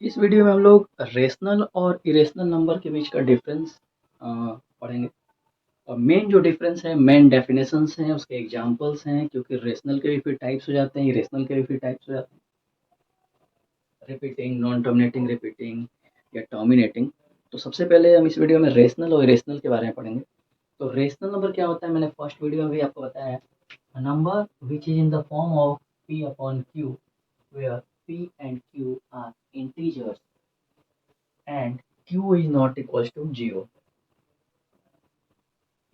इस वीडियो में हम लोग रेशनल और इरेशनल नंबर के बीच का डिफरेंस पढ़ेंगे। और मेन जो डिफरेंस है, मेन डेफिनेशंस हैं, उसके एग्जांपल्स हैं, क्योंकि रेशनल के भी फिर टाइप्स हो जाते हैं, इरेशनल के भी फिर टाइप्स हो जाते हैं, रिपीटिंग, नॉन टर्मिनेटिंग, रिपीटिंग या टर्मिनेटिंग। तो सबसे पहले हम इस वीडियो में रेशनल और इरेशनल के बारे में पढ़ेंगे। तो रेशनल नंबर क्या होता है, मैंने फर्स्ट वीडियो में भी आपको बताया है। अ number which is in the form of p upon q, where p and q are integers and q is not equals to 0.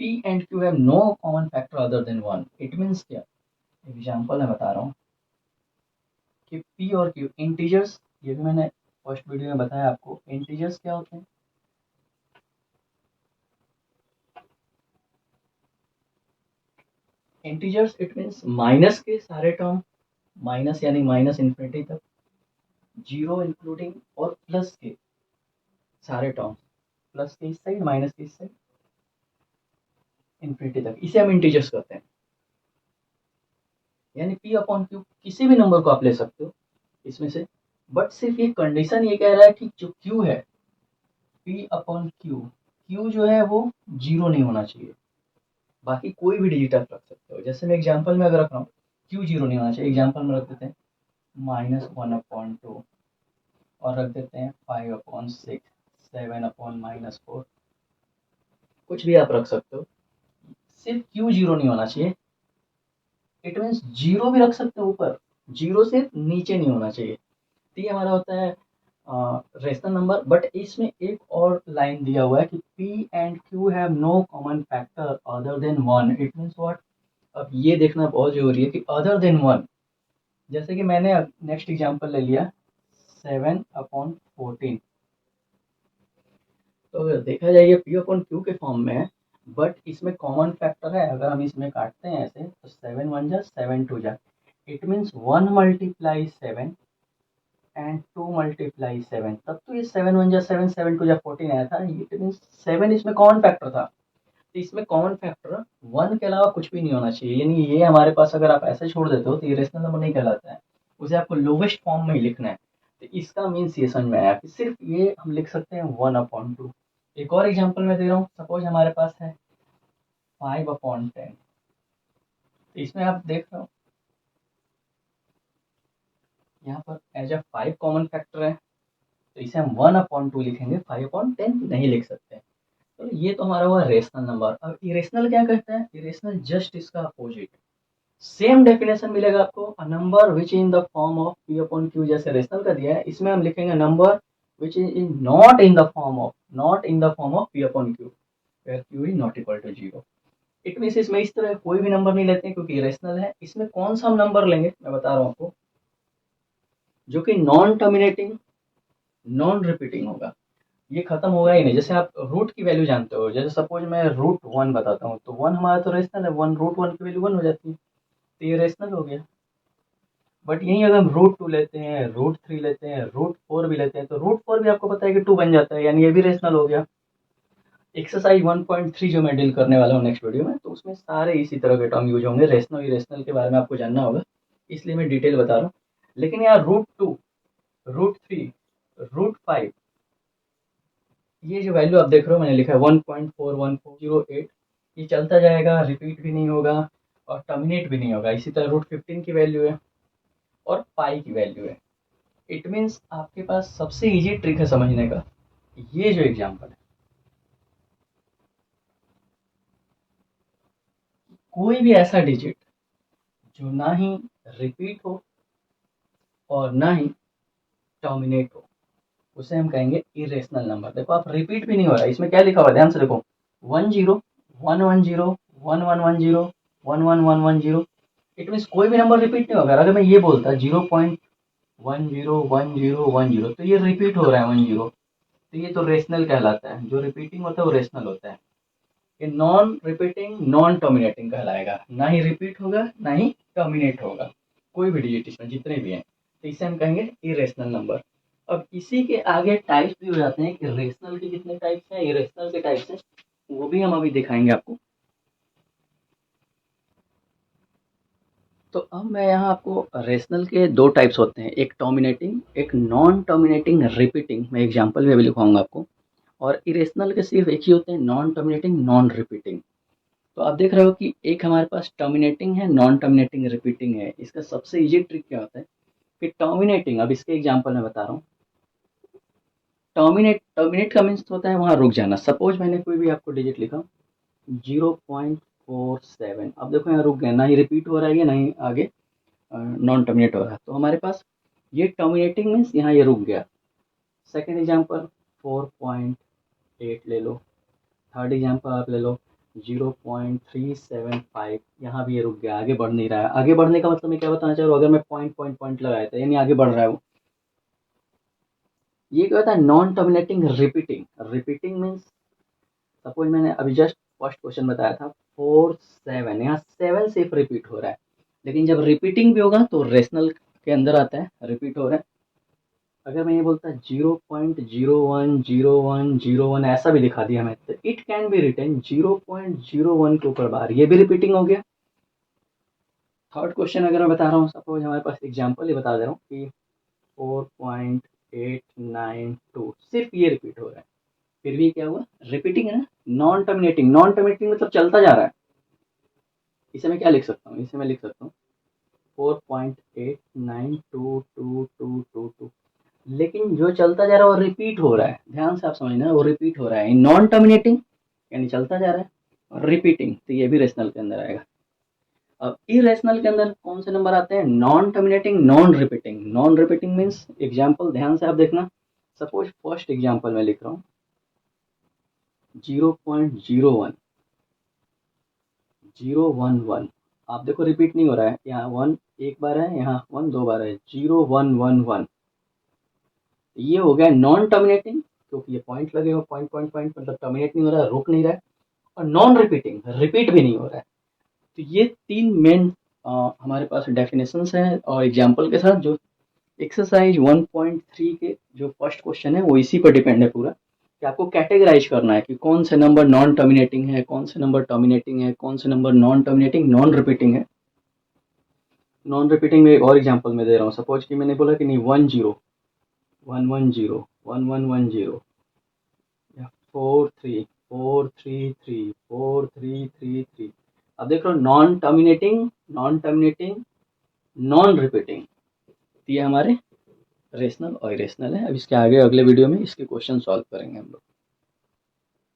p and q have no common factor other than 1. It means क्या, example मैं बता रहा हूँ कि p और q integers, ये भी मैंने फर्स्ट वीडियो में बताया आपको। इंटीजर्स क्या होते हैं? इंटीजर्स इट मीन्स माइनस के सारे टर्म, माइनस यानी माइनस इन्फिनिटी तक, जीरो इंक्लूडिंग, और प्लस के सारे टर्म, प्लस के इस साइड माइनस के इस साइड इन्फिनिटी तक, इसे हम इंटीजर्स कहते हैं। यानी p अपॉन q किसी भी नंबर को आप ले सकते हो इसमें से, बट सिर्फ ये कंडीशन ये कह रहा है कि जो q है, p अपॉन q जो है वो जीरो नहीं होना चाहिए। बाकी कोई भी डिजिट आप रख सकते हो। जैसे मैं एग्जांपल में अगर रख रहा हूँ q जीरो नहीं होना चाहिए, एग्जांपल में रख देते हैं -1/2, और रख देते हैं 5/6, 7/-4, कुछ भी आप रख सकते हो। सिर्फ q जीरो नहीं होना चाहिए। इट मीन्स जीरो भी रख सकते हो ऊपर, जीरो से नीचे नहीं होना चाहिए। तो ये हमारा होता है रेशनल नंबर। बट इसमें एक और लाइन दिया हुआ है कि p and q have no common factor other than 1। It means what? अब ये देखना बहुत जरूरी है कि अदर देन 1। जैसे कि मैंने नेक्स्ट एग्जांपल ले लिया 7/14। तो अगर देखा जाए ये p अपॉन q के फॉर्म में है, बट इसमें कॉमन फैक्टर है। अगर हम इसमें काटते हैं ऐसे तो 7 1 जा 7 2 जा, it means 1 multiply 7 and 2 multiply 7, तब तो ये 7 1 जा 7, 7 2 जा 14 आया था। इट मीन्स 7 इसमें कॉमन फैक्टर था। तो इसमें कॉमन फैक्टर 1 के अलावा कुछ भी नहीं होना चाहिए। यानी ये हमारे पास अगर आप ऐसे छोड़ देते हो तो ये रेशनल नंबर नहीं कहलाता है, उसे आपको लोवेस्ट फॉर्म में ही लिखना है। तो इसका मीन्स ये समझ में आया कि सिर्फ ये हम लिख सकते हैं 1/2। एक और एग्जांपल मैं दे रहा हूँ, सपोज हमारे पास है 5/10। तो इसमें आप देख रहे हो यहाँ पर एज अ 5 कॉमन फैक्टर है, तो इसे हम 1/2 लिखेंगे, 5/10 नहीं लिख सकते। तो ये तो हमारा हुआ रेशनल नंबर। अब इरेशनल क्या कहते हैं? इरेशनल जस्ट इसका अपोजिट। सेम डेफिनेशन मिलेगा आपको, a number which in the form of p upon q, जैसे रेशनल का दिया है, इसमें हम लिखेंगे number which is not in the form of, not in the form of p upon q, where q is not equal to 0। It means इसमें इस तरह कोई भी नंबर नहीं लेते हैं क्योंकि रेशनल है। इसमें कौन सा हम नंबर लेंगे मैं बता रहा हूँ आपको, जो कि नॉन टर्मिनेटिंग, नॉन रिपीटिंग होगा। ये खत्म होगा ही नहीं। जैसे आप रूट की वैल्यू जानते हो, जैसे सपोज मैं √1 बताता हूँ, तो 1 हमारा तो रेशनल है, 1 √1 की वैल्यू 1 हो जाती है, तो ये रेशनल हो गया। बट यहीं अगर हम √2 लेते हैं, √3 लेते हैं, √4 भी लेते हैं, तो √4 भी आपको पता है कि 2 बन जाता है, यानी ये भी रेशनल हो गया। एक्सरसाइज 1.3 जो मैं डील करने वाला हूँ नेक्स्ट वीडियो में, तो उसमें सारे इसी तरह के टर्म यूज होंगे। रेशनल इरेशनल के बारे में आपको जानना होगा, इसलिए मैं डिटेल बता रहा हूँ। लेकिन यहाँ √2, √3, √5, ये जो वैल्यू आप देख रहे हो मैंने लिखा है 1.41408, ये चलता जाएगा, रिपीट भी नहीं होगा और टर्मिनेट भी नहीं होगा। इसी तरह √15 की वैल्यू है और पाई की वैल्यू है। इट मीन्स आपके पास सबसे इजी ट्रिक है समझने का, ये जो एग्जांपल है, कोई भी ऐसा डिजिट जो ना ही रिपीट हो और ना ही टर्मिनेट हो, उसे हम कहेंगे इरेशनल नंबर। देखो आप, रिपीट भी नहीं हो रहा है, इसमें क्या लिखा हुआ है ध्यान से देखो, 10 110 1110 1111 इट मीन्स कोई भी नंबर रिपीट नहीं होगा। अगर मैं ये बोलता 0.101010, तो ये रिपीट हो रहा है 10, तो ये तो रेशनल कहलाता है। जो रिपीटिंग होता है वो रेशनल होता है। ये नॉन रिपीटिंग, नॉन टर्मिनेटिंग कहलाएगा, ना ही रिपीट होगा ना ही टर्मिनेट होगा, कोई भी डिजिट इसमें जितने भी हैं, तो इसे हम कहेंगे इरेशनल नंबर। अब इसी के आगे टाइप्स भी हो जाते हैं कि रेशनल के कितने टाइप्स हैं, इरेशनल के टाइप्स हैं, वो भी हम अभी दिखाएंगे आपको। तो अब मैं यहाँ आपको रेशनल के 2 टाइप्स होते हैं, एक टर्मिनेटिंग, एक नॉन टर्मिनेटिंग रिपीटिंग, मैं एग्ज़ाम्पल में भी लिखवाऊँगा आपको। और इरेशनल के सिर्फ़ एक ही होते हैं, नॉन टर्मिनेटिंग, नॉन रिपीटिंग। तो आप देख रहे हो कि एक हमारे पास टर्मिनेटिंग है, नॉन टर्मिनेटिंग, रिपीटिंग है। इसका सबसे ईज़ी ट्रिक क्या होता है कि टर्मिनेटिंग, अब इसके एग्ज़ाम्पल मैं बता रहा हूँ। टर्मिनेट टर्मिनेट का मीन्स होता है वहाँ रुक जाना। सपोज़ मैंने कोई भी आपको डिजिट लिखा 0.47, अब देखो यहाँ रुक गया, ना ही रिपीट हो रहा है ये, ना ही आगे नॉन टर्मिनेट हो रहा है। तो हमारे पास ये टर्मिनेटिंग मीन्स यहाँ ये रुक गया। सेकंड एग्जांपल 4.8 ले लो। थर्ड एग्जांपल आप ले लो 0.375, यहाँ भी ये रुक गया, आगे बढ़ नहीं रहा है। आगे बढ़ने का मतलब मैं क्या बताना चाह रहा हूँ, अगर मैं पॉइंट पॉइंट पॉइंट लगाया था यानी आगे बढ़ रहा है वो। ये क्या होता है, non terminating repeating. Repeating means suppose मैंने अभी जस्ट फर्स्ट क्वेश्चन बताया था 4 7, यहाँ 7 सिर्फ रिपीट हो रहा है। लेकिन जब रिपीटिंग भी होगा तो रेशनल के अंदर आता है, रिपीट हो रहा है। अगर मैं ये बोलता 0.010101 ऐसा भी दिखा दिया मैं, तो इट कैन बी रिटन 0.01 के ऊपर बार, ये भी रिपीटिंग हो गया। थर्ड क्वेश्चन अगर मैं बता रहा हूँ, सपोज हमारे पास एग्जांपल ही बता दे रहा हूँ कि 4.892, सिर्फ ये रिपीट हो रहा है, फिर भी क्या हुआ, रिपीटिंग है ना। नॉन टर्मिनेटिंग, नॉन टर्मिनेटिंग मतलब चलता जा रहा है। इसे मैं क्या लिख सकता हूँ, इसे मैं लिख सकता हूँ 4.892222, लेकिन जो चलता जा रहा है वो रिपीट हो रहा है। ध्यान से आप समझना, वो रिपीट हो रहा है। नॉन टर्मिनेटिंग यानी चलता जा रहा है, और रिपीटिंग तो ये भी रेशनल के अंदर आएगा। अब इरेशनल के अंदर कौन से नंबर आते हैं, non terminating, non repeating. Non repeating means example ध्यान से आप देखना। सपोज फर्स्ट एग्जाम्पल मैं लिख रहा हूँ 0.01011, आप देखो रिपीट नहीं हो रहा है, यहाँ 1 एक बार है, यहाँ 1 2 बार है, 0111, ये हो गया नॉन टर्मिनेटिंग क्योंकि ये पॉइंट लगे हो, पॉइंट पॉइंट पॉइंट मतलब टर्मिनेट नहीं हो रहा है, रुक नहीं रहा है। और नॉन रिपीटिंग, रिपीट भी नहीं हो रहा है। तो ये 3 मेन हमारे पास डेफिनेशंस हैं, और एग्जांपल के साथ जो एक्सरसाइज 1.3 के जो फर्स्ट क्वेश्चन है वो इसी पर डिपेंड है पूरा, कि आपको कैटेगराइज करना है कि कौन से नंबर नॉन टर्मिनेटिंग है, कौन से नंबर टर्मिनेटिंग है, कौन से number non terminating, non repeating है। नॉन रिपीटिंग में एक और एग्जांपल मैं दे रहा हूँ। सपोज कि मैंने बोला कि नहीं 10 1110 1110 या 43 4333 4333, अब देख लो non terminating, non terminating, non repeating, ये हमारे रेशनल और इरेशनल है। अब इसके आगे अगले वीडियो में इसके क्वेश्चन सॉल्व करेंगे हम लोग।